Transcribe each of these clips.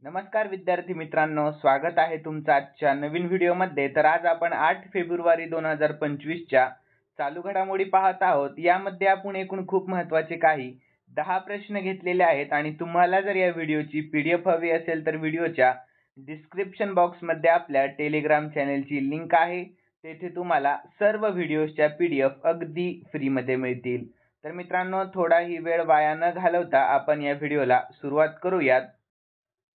नमस्कार विद्यार्थी मित्रांनो, स्वागत आहे तुमचं आजच्या नवीन व्हिडिओमध्ये। तर आज आपण 8 फेब्रुवारी 2025 च्या चालू घडामोडी पाहत आहोत। यामध्ये आपण एकूण खूप महत्त्वाचे काही 10 प्रश्न घेतलेले आहेत आणि तुम्हाला जर या व्हिडिओची PDF हवी असेल तर व्हिडिओच्या डिस्क्रिप्शन बॉक्समध्ये आपल्या टेलिग्राम चॅनलची लिंक आहे। तेथे तुम्हाला सर्व व्हिडिओच्या PDF अगदी फ्रीमध्ये मिळतील। तर मित्रांनो, थोडाही वेळ वाया न घालवता आपण या व्हिडिओला सुरुवात करूयात।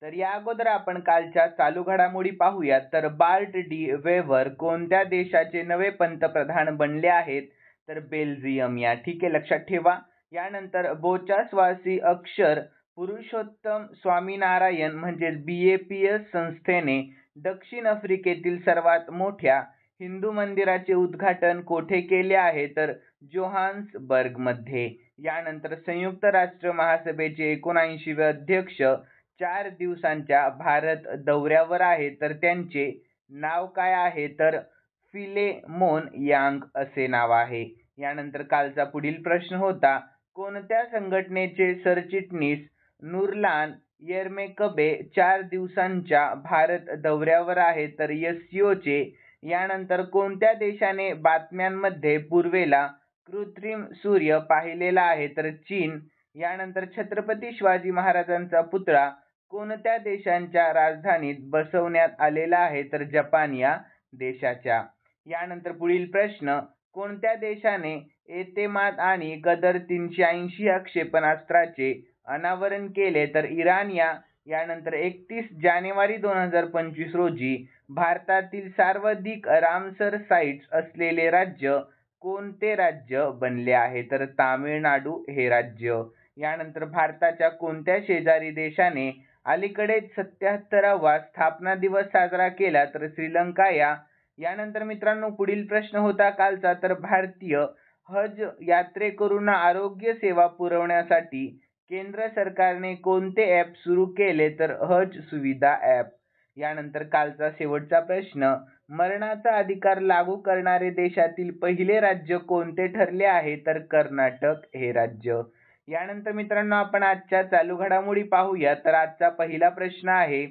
तर या अगोदर आपण कालच्या चालू घडामोडी पाहूयात। तर बार्ट डी वेव्हर कोणत्या देशाचे नवे पंतप्रधान बनले आहेत? तर बेल्जियम या। ठीक आहे, लक्षात ठेवा। यानंतर बोचासवासी अक्षर पुरुषोत्तम स्वामीनारायण म्हणजे BAPS संस्थेने दक्षिण आफ्रिकेतील सर्वात मोठ्या हिंदू मंदिराचे उद्घाटन कोठे केले आहे? तर जोहान्सबर्गमध्ये। यानंतर संयुक्त राष्ट्र महासभेचे 79वे अध्यक्ष 4 दिवसांच्या भारत दौऱ्यावर आहे। तर त्यांचे नाव काय आहे? तर फिलेमोन यांग असे नाव आहे। यानंतर कालचा पुढील प्रश्न होता, कोणत्या संघटनेचे सरचिटणीस नूरलान येरमेकबे 4 दिवसांच्या भारत दौऱ्यावर आहे? तर SCO चे। यानंतर कोणत्या देशाने बातम्यांमध्ये पूर्वेला कृत्रिम सूर्य पाहिलेला आहे? तर चीन। यानंतर छत्रपती शिवाजी महाराजांचा पुतळा कोणत्या देशाच्या राजधानीत बसवण्यात आलेला आहे? तर जपान या देशाच्या। यानंतर पुढील प्रश्न, कोणत्या देशाने एतेमाद आणि गदर 380 या क्षेपणास्त्राचे अनावरण केले? तर इराण या। यानंतर 31 जानेवारी 2025 रोजी भारतातील सर्वाधिक रामसर साइट्स असलेले राज्य कोणते राज्य बनले आहे? तर तामिळनाडू हे राज्य। यानंतर भारताच्या कोणत्या शेजारी देशाने अलीकडेच 77वा स्थापना दिवस साजरा केला? तर श्रीलंका या। यानंतर मित्रांनो, पुढील प्रश्न होता कालचा, तर भारतीय हज यात्रेकरूंना आरोग्य सेवा पुरवण्यासाठी केंद्र सरकारने कोणते ॲप सुरू केले? तर हज सुविधा ॲप। यानंतर कालचा शेवटचा प्रश्न, मरणाचा अधिकार लागू करणारे देशातील पहिले राज्य कोणते ठरले आहे? तर कर्नाटक हे राज्य। यानंतर मित्रांनो, आपण आजच्या चालू घडामोडी पाहूया। तर आजचा पहिला प्रश्न आहे,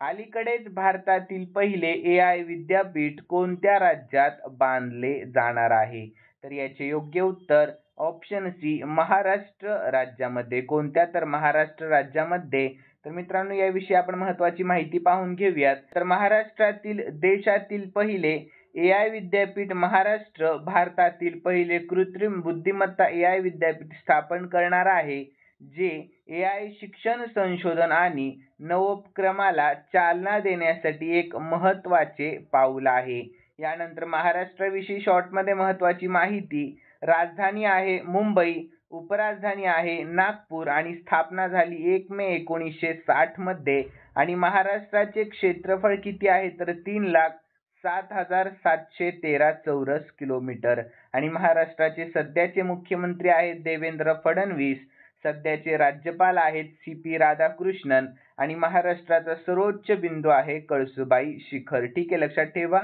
अलीकडेच भारतातील पहिले AI विद्यापीठ कोणत्या राज्यात बांधले जाणार आहे? तर याचे योग्य उत्तर ऑप्शन सी, महाराष्ट्र राज्यामध्ये। कोणत्या? तर महाराष्ट्र राज्यामध्ये। तर मित्रांनो, याविषयी आपण महत्त्वाची माहिती पाहून घेऊयात। तर महाराष्ट्रातील देशातील पहिले AI विद्यापीठ महाराष्ट्र भारतातील पहिले कृत्रिम बुद्धिमत्ता AI विद्यापीठ स्थापन करणार आहे, जे AI शिक्षण संशोधन आणि नवोपक्रमाला चालना देण्यासाठी एक महत्त्वाचे पाऊल आहे। यानंतर महाराष्ट्राविषयी शॉर्टमध्ये महत्त्वाची माहिती, राजधानी आहे मुंबई, उपराजधानी आहे नागपूर आणि स्थापना झाली 1 मे 1960 मध्ये। आणि महाराष्ट्राचे क्षेत्रफळ किती आहे? तर 3,07,713 चौरस किलोमीटर। आणि महाराष्ट्राचे सध्याचे मुख्यमंत्री आहेत देवेंद्र फडणवीस, सध्याचे राज्यपाल आहेत CP राधाकृष्णन आणि महाराष्ट्राचा सर्वोच्च बिंदू आहे कळसुबाई शिखर। ठीक आहे, लक्षात ठेवा।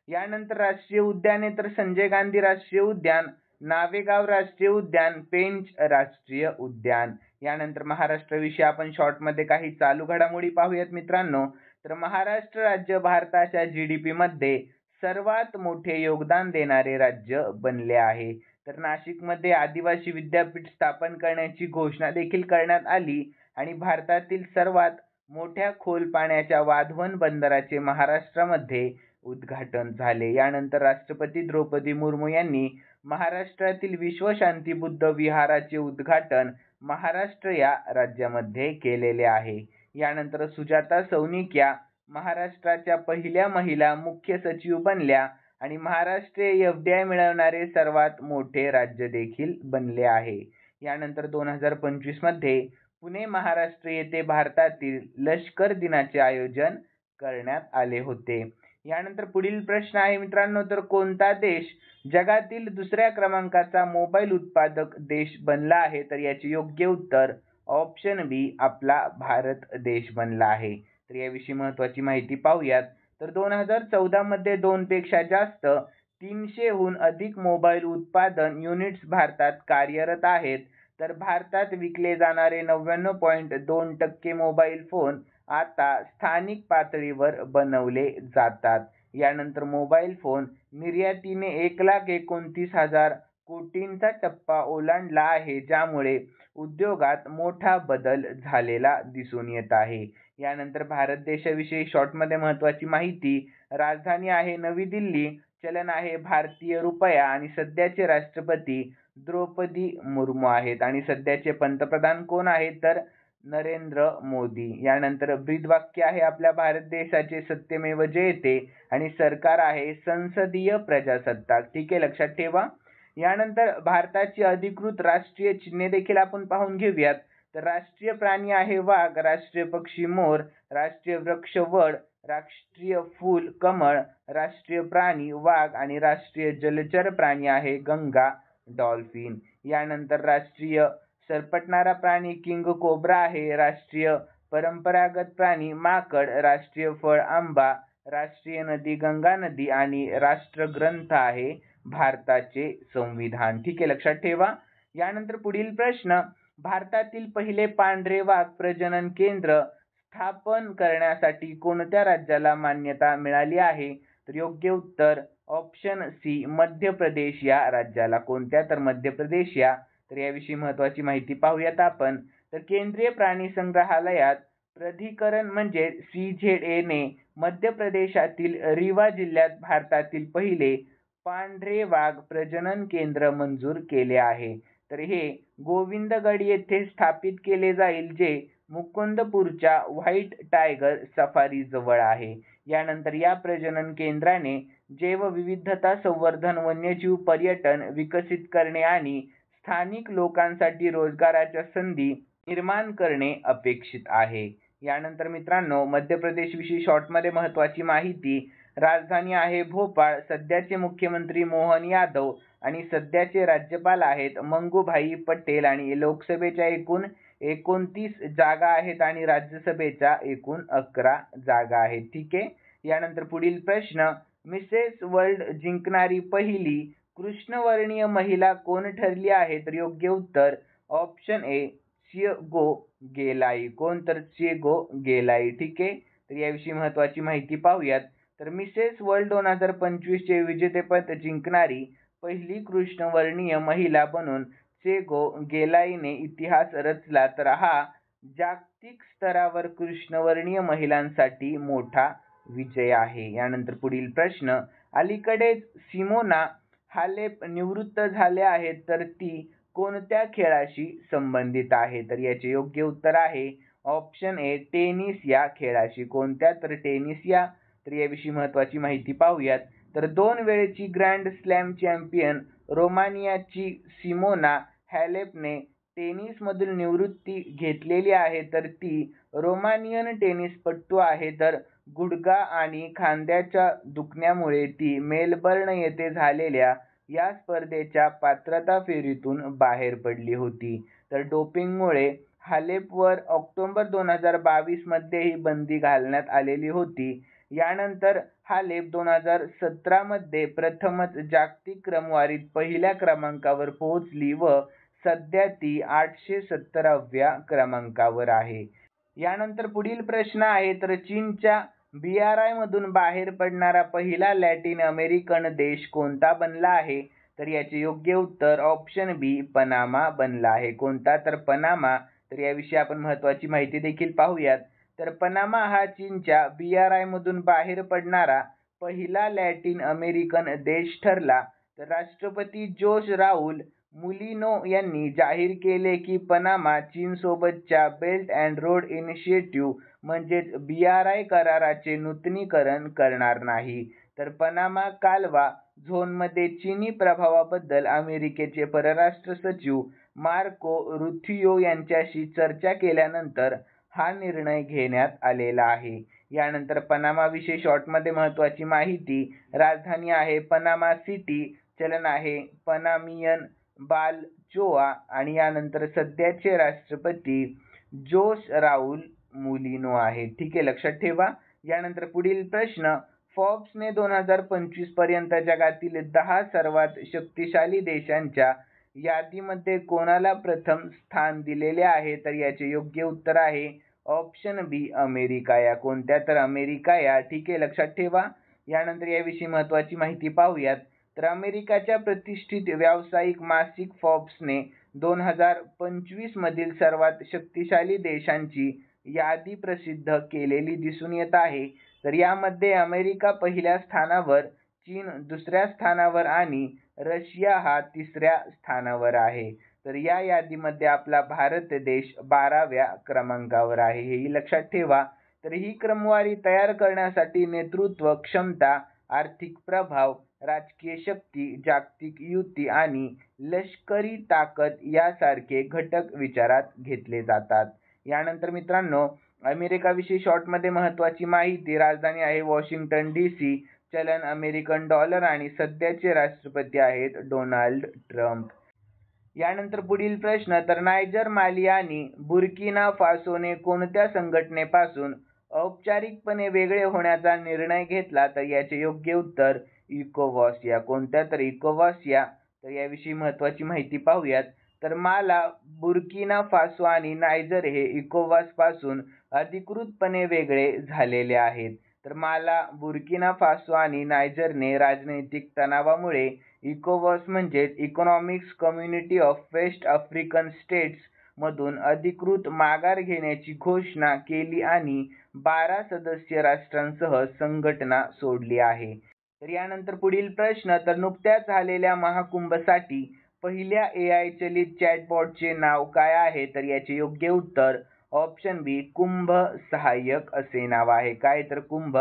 यानंतर राष्ट्रीय उद्याने, तर संजय गांधी राष्ट्रीय उद्यान, नावेगाव राष्ट्रीय उद्यान, पेंच राष्ट्रीय उद्यान। यानंतर महाराष्ट्राविषयी आपण शॉर्टमध्ये काही चालू घडामोडी पाहूयात मित्रांनो। तर महाराष्ट्र राज्य भारताच्या GDP मध्ये सर्वात मोठे योगदान देणारे राज्य बनले आहे। तर नाशिकमध्ये आदिवासी विद्यापीठ स्थापन करण्याची घोषणा देखील करण्यात आली आणि भारतातील सर्वात मोठ्या खोल पाण्याच्या वाधवन बंदराचे महाराष्ट्रामध्ये उद्घाटन झाले। यानंतर राष्ट्रपती द्रौपदी मुर्मू यांनी महाराष्ट्रातील विश्वशांती बुद्ध विहाराचे उद्घाटन महाराष्ट्र या राज्यामध्ये केलेले आहे। यानंतर सुजाता सौनिक या महाराष्ट्राच्या पहिल्या महिला मुख्य सचिव बनल्या आणि महाराष्ट्र FDI मिळवणारे सर्वात मोठे राज्य देखील बनले आहे। यानंतर 2025 मध्ये पुणे महाराष्ट्र येथे भारतातील लष्कर दिनाचे आयोजन करण्यात आले होते। यानंतर पुढील प्रश्न आहे मित्रांनो, तर कोणता देश जगातील दुसऱ्या क्रमांकाचा मोबाईल उत्पादक देश बनला आहे? तर याचे योग्य उत्तर ऑप्शन बी, आपला भारत देश बनला आहे। तर याविषयी महत्त्वाची माहिती पाहूयात। तर 2014 मध्ये 2 पेक्षा जास्त 300हून अधिक मोबाईल उत्पादन युनिट्स भारतात कार्यरत आहेत। तर भारतात विकले जाणारे 99.2% मोबाईल फोन आता स्थानिक पातळीवर बनवले जातात. यानंतर मोबाईल फोन निर्यातीने 1,29,000 कोटींचा टप्पा ओलांडला आहे, ज्यामुळे उद्योगात मोठा बदल झालेला दिसून येत आहे. यानंतर भारत देशाविषयी शॉर्टमध्ये महत्त्वाची माहिती. राजधानी आहे नवी दिल्ली, चलन आहे भारतीय रुपया आणि सध्याचे राष्ट्रपती द्रौपदी मुर्मू आहेत आणि सध्याचे पंतप्रधान कोण आहेत तर नरेंद्र मोदी. यानंतर ब्रीदवाक्य आहे आपल्या भारत देशाचे सत्यमेव जयते आणि सरकार आहे संसदीय प्रजासत्ताक. ठीक आहे, लक्षात ठेवा. यानंतर भारताची अधिकृत राष्ट्रीय चिन्हे देखील आपण पाहून घेऊयात. तर राष्ट्रीय प्राणी आहे वाघ, राष्ट्रीय पक्षी मोर, राष्ट्रीय वृक्ष वड, राष्ट्रीय फूल कमळ, राष्ट्रीय प्राणी वाघ आणि राष्ट्रीय जलचर प्राणी आहे गंगा डॉल्फिन. यानंतर राष्ट्रीय सरपटणारा प्राणी किंग कोब्रा आहे, राष्ट्रीय परंपरागत प्राणी माकड, राष्ट्रीय फळ आंबा, राष्ट्रीय नदी गंगा नदी आणि राष्ट्रग्रंथ आहे भारताचे संविधान. ठीक आहे, लक्षात ठेवा. यानंतर पुढील प्रश्न. भारतातील पहिले पांढरे वाघ प्रजनन केंद्र स्थापन करण्यासाठी कोणत्या राज्याला मान्यता मिळाली आहे? तर योग्य उत्तर ऑप्शन सी मध्य प्रदेश या राज्याला. कोणत्या तर मध्य प्रदेश या. तर याविषयी महत्त्वाची माहिती पाहूयात आपण. तर केंद्रीय प्राणी संग्रहालयात प्राधिकरण म्हणजे CZA ने मध्य प्रदेशातील रीवा जिल्ह्यात भारतातील पहिले पांढरे वाघ प्रजनन केंद्र मंजूर केले आहे. तर हे गोविंदगड येथे स्थापित केले जाईल, जे मुकुंदपूरच्या व्हाईट टायगर सफारी जवळ आहे. यानंतर या प्रजनन केंद्राने जैवविविधता संवर्धन, वन्यजीव पर्यटन विकसित करणे आणि स्थानिक लोकांसाठी रोजगाराच्या संधी निर्माण करणे अपेक्षित आहे. यानंतर मित्रांनो, मध्य प्रदेश विषयी शॉर्टमध्ये महत्त्वाची माहिती. राजधानी आहे भोपाळ, सध्याचे मुख्यमंत्री मोहन यादव आणि सध्याचे राज्यपाल आहेत मंगूभाई पटेल आणि लोकसभेच्या एकूण 29 जागा आहेत आणि राज्यसभेच्या एकूण 11 जागा आहेत. ठीक आहे. यानंतर पुढील प्रश्न. मिसेस वर्ल्ड जिंकणारी पहिली कृष्णवर्णीय महिला कोण ठरली आहे? तर योग्य उत्तर ऑप्शन ए चिएगो गेलाई. कोण तर चिएगो गेलाई. ठीक आहे. तर याविषयी महत्त्वाची माहिती पाहूयात. तर मिसेस वर्ल्ड 2025 चे विजेतेपद जिंकणारी पहिली कृष्णवर्णीय महिला बनून चिएगो गेलाईने इतिहास रचला. तर हा जागतिक स्तरावर कृष्णवर्णीय महिलांसाठी मोठा विजय आहे. यानंतर पुढील प्रश्न. अलीकडेच सिमोना हालेप निवृत्त झाल्या आहेत, तर ती कोणत्या खेळाशी संबंधित आहे? तर याचे योग्य उत्तर आहे ऑप्शन ए टेनिस या खेळाशी. कोणत्या तर टेनिस या. तर याविषयी महत्त्वाची माहिती पाहूयात. तर 2 वेळची ग्रँड स्लॅम चॅम्पियन रोमानियाची सिमोना हॅलेपने टेनिसमधून निवृत्ती घेतलेली आहे. तर ती रोमानियन टेनिसपटू आहे. तर गुडघा आणि खांद्याच्या दुखण्यामुळे ती मेलबर्न येथे झालेल्या या स्पर्धेच्या पात्रता फेरीतून बाहेर पडली होती. तर डोपिंगमुळे हालेपवर ऑक्टोबर 2022 मध्येही बंदी घालण्यात आलेली होती. यानंतर हालेप 2017 मध्ये प्रथमच जागतिक क्रमवारीत पहिल्या क्रमांकावर पोहोचली व सध्या ती 817व्या क्रमांकावर आहे. यानंतर पुढील प्रश्न आहे. तर चीनच्या BRI मधून बाहेर पडणारा पहिला लॅटिन अमेरिकन देश कोणता बनला आहे? तर याचे योग्य उत्तर ऑप्शन बी पनामा बनला आहे. कोणता तर पनामा. तर याविषयी आपण महत्त्वाची माहिती देखील पाहूयात. तर पनामा हा चीनच्या BRI मधून बाहेर पडणारा पहिला लॅटिन अमेरिकन देश ठरला. तर राष्ट्रपती जोस राऊल मुलिनो यांनी जाहीर केले की पनामा चीनसोबतच्या बेल्ट अँड रोड इनिशिएटिव्ह म्हणजेच BRI कराराचे नूतनीकरण करणार नाही. तर पनामा कालवा झोनमध्ये चीनी प्रभावाबद्दल अमेरिकेचे परराष्ट्र सचिव मार्को रुथियो यांच्याशी चर्चा केल्यानंतर हा निर्णय घेण्यात आलेला आहे. यानंतर पनामा विषयी शॉर्टमध्ये महत्त्वाची माहिती. राजधानी आहे पनामा सिटी, चलन आहे पनामियन बालचोआ आणि यानंतर सध्याचे राष्ट्रपती जोस राऊल मुलिनो आहे. ठीक आहे, लक्षात ठेवा. यानंतर पुढील प्रश्न. फॉर्ब्सने 2025 पर्यंत जगातील 10 सर्वात शक्तिशाली देशांच्या यादीमध्ये कोणाला प्रथम स्थान दिलेले आहे? तर याचे योग्य उत्तर आहे ऑप्शन बी अमेरिका या. कोणत्या? तर अमेरिका या. ठीक आहे, लक्षात ठेवा. यानंतर याविषयी महत्त्वाची माहिती पाहूयात. तर अमेरिकाच्या प्रतिष्ठित व्यावसायिक मासिक फॉर्ब्सने 2025 मधील सर्वात शक्तिशाली देशांची यादी प्रसिद्ध केलेली दिसून येत आहे. तर यामध्ये अमेरिका पहिल्या स्थानावर, चीन दुसऱ्या स्थानावर आणि रशिया हा तिसऱ्या स्थानावर आहे. तर या यादीमध्ये आपला भारत देश 12व्या क्रमांकावर आहे, हेही लक्षात ठेवा. तर ही क्रमवारी तयार करण्यासाठी नेतृत्व क्षमता, आर्थिक प्रभाव, राजकीय शक्ती, जागतिक युती आणि लष्करी ताकद यासारखे घटक विचारात घेतले जातात. यानंतर मित्रांनो, अमेरिकाविषयी शॉर्टमध्ये महत्त्वाची माहिती. राजधानी आहे वॉशिंग्टन DC, चलन अमेरिकन डॉलर आणि सध्याचे राष्ट्रपती आहेत डोनाल्ड ट्रम्प. यानंतर पुढील प्रश्न. तर नायजर, माली आणि बुर्किना फासोने कोणत्या संघटनेपासून औपचारिकपणे वेगळे होण्याचा निर्णय घेतला? तर याचे योग्य उत्तर इकोवॉस या. कोणत्या? तर इकोवॉस या. तर याविषयी महत्त्वाची माहिती पाहूयात. तर माला, बुर्किना फासो आणि नायजर हे इकोवॉस पासून अधिकृतपणे वेगळे झालेले आहेत. तर माला, बुर्किना फासो आणि नायजरने राजनैतिक तणावामुळे इकोवॉस म्हणजेच economic community of West African states मधून अधिकृत माघार घेण्याची घोषणा केली आणि 12 सदस्य राष्ट्रांसह संघटना सोडली आहे. तर यानंतर पुढील प्रश्न. तर नुकत्याच झालेल्या महाकुंभसाठी पहिल्या AI चलित चॅटबॉटचे नाव काय आहे? तर याचे योग्य उत्तर ऑप्शन बी कुंभ सहाय्यक असे नाव आहे. काय? तर कुंभ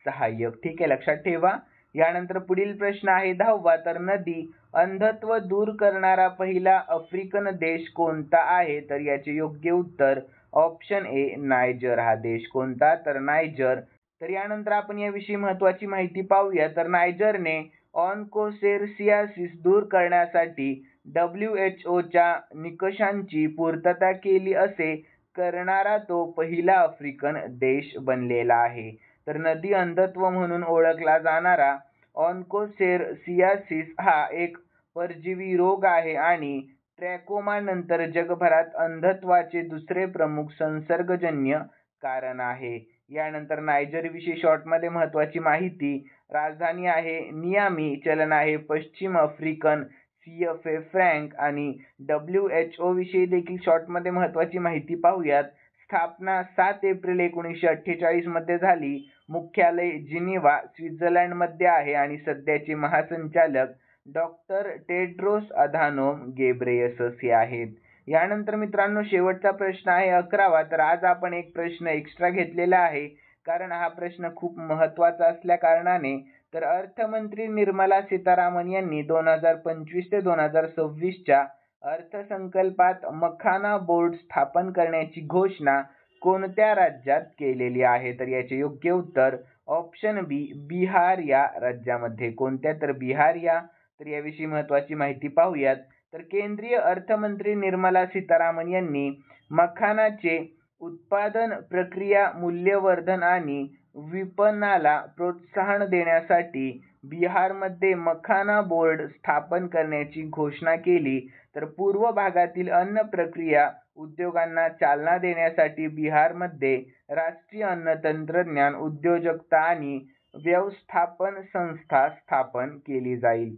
सहाय्यक. ठीक आहे, लक्षात ठेवा. यानंतर पुढील प्रश्न आहे 10वा. तर नदी अंधत्व दूर करणारा पहिला आफ्रिकन देश कोणता आहे? तर याचे योग्य उत्तर ऑप्शन ए नायजर हा देश. कोणता? तर नायजर. तर यानंतर आपण याविषयी महत्त्वाची माहिती पाहूया. तर नायजरने ऑन्कोसेरसियासिस दूर करण्यासाठी WHOच्या निकषांची पूर्तता केली असे करणारा तो पहिला आफ्रिकन देश बनलेला आहे. तर नदी अंधत्व म्हणून ओळखला जाणारा ऑन्कोसेरसियासिस हा एक परजीवी रोग आहे आणि ट्रॅकोमा नंतर जगभरात अंधत्वाचे दुसरे प्रमुख संसर्गजन्य कारण आहे. यानंतर नायजरविषयी शॉर्टमध्ये महत्त्वाची माहिती. राजधानी आहे नियामी, चलन आहे पश्चिम आफ्रिकन CFA फ्रँक आणि WHO विषयी देखील शॉर्टमध्ये महत्त्वाची माहिती पाहूयात. स्थापना 7 एप्रिल 1948 मध्ये झाली. मुख्यालय जिनिव्हा, स्वित्झर्लंडमध्ये आहे आणि सध्याचे महासंचालक डॉक्टर टेड्रोस अधानोम घेब्रेयेसस हे आहेत. यानंतर मित्रांनो, शेवटचा प्रश्न आहे 11वा. तर आज आपण एक प्रश्न एक्स्ट्रा घेतलेला आहे, कारण हा प्रश्न खूप महत्त्वाचा असल्या कारणाने. तर अर्थमंत्री निर्मला सीतारामन यांनी 2025 ते 2026च्या अर्थसंकल्पात मखाना बोर्ड स्थापन करण्याची घोषणा कोणत्या राज्यात केलेली आहे? तर याचे योग्य उत्तर ऑप्शन बी बिहार या राज्यामध्ये. कोणत्या? तर बिहार या. तर याविषयी महत्त्वाची माहिती पाहूयात. तर केंद्रीय अर्थमंत्री निर्मला सीतारामन यांनी मखानाचे उत्पादन, प्रक्रिया, मूल्यवर्धन आणि विपणनाला प्रोत्साहन देण्यासाठी बिहारमध्ये मखाना बोर्ड स्थापन करण्याची घोषणा केली. तर पूर्व भागातील अन्न प्रक्रिया उद्योगांना चालना देण्यासाठी बिहारमध्ये राष्ट्रीय अन्न तंत्रज्ञान उद्योजकता आणि व्यवस्थापन संस्था स्थापन केली जाईल.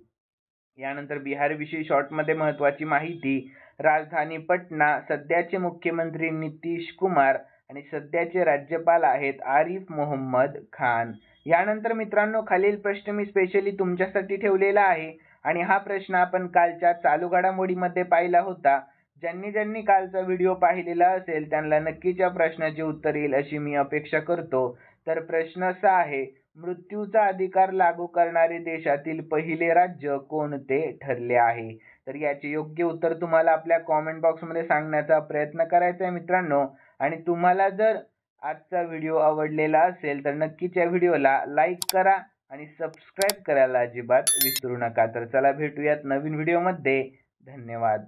यानंतर बिहारविषयी शॉर्टमध्ये महत्त्वाची माहिती. राजधानी पटना, सध्याचे मुख्यमंत्री नितीश कुमार आणि सध्याचे राज्यपाल आहेत आरिफ मोहम्मद खान. यानंतर मित्रांनो, खालील प्रश्न मी स्पेशली तुमच्यासाठी ठेवलेला आहे आणि हा प्रश्न आपण कालच्या चालू घडामोडीमध्ये पाहिला होता. ज्यांनी कालचा व्हिडिओ पाहिलेला असेल त्यांना नक्कीच या प्रश्नाचे उत्तर येईल अशी मी अपेक्षा करतो. तर प्रश्न असा आहे, मृत्यूचा अधिकार लागू करणारे देशातील पहिले राज्य कोणते ठरले आहे? तर याचे योग्य उत्तर तुम्हाला आपल्या कॉमेंट बॉक्समध्ये सांगण्याचा प्रयत्न करायचा आहे मित्रांनो. आणि तुम्हाला जर आजचा व्हिडिओ आवडलेला असेल तर नक्कीच या व्हिडिओला लाईक करा आणि सबस्क्राईब करायला अजिबात विसरू नका. तर चला भेटूयात नवीन व्हिडिओमध्ये. धन्यवाद.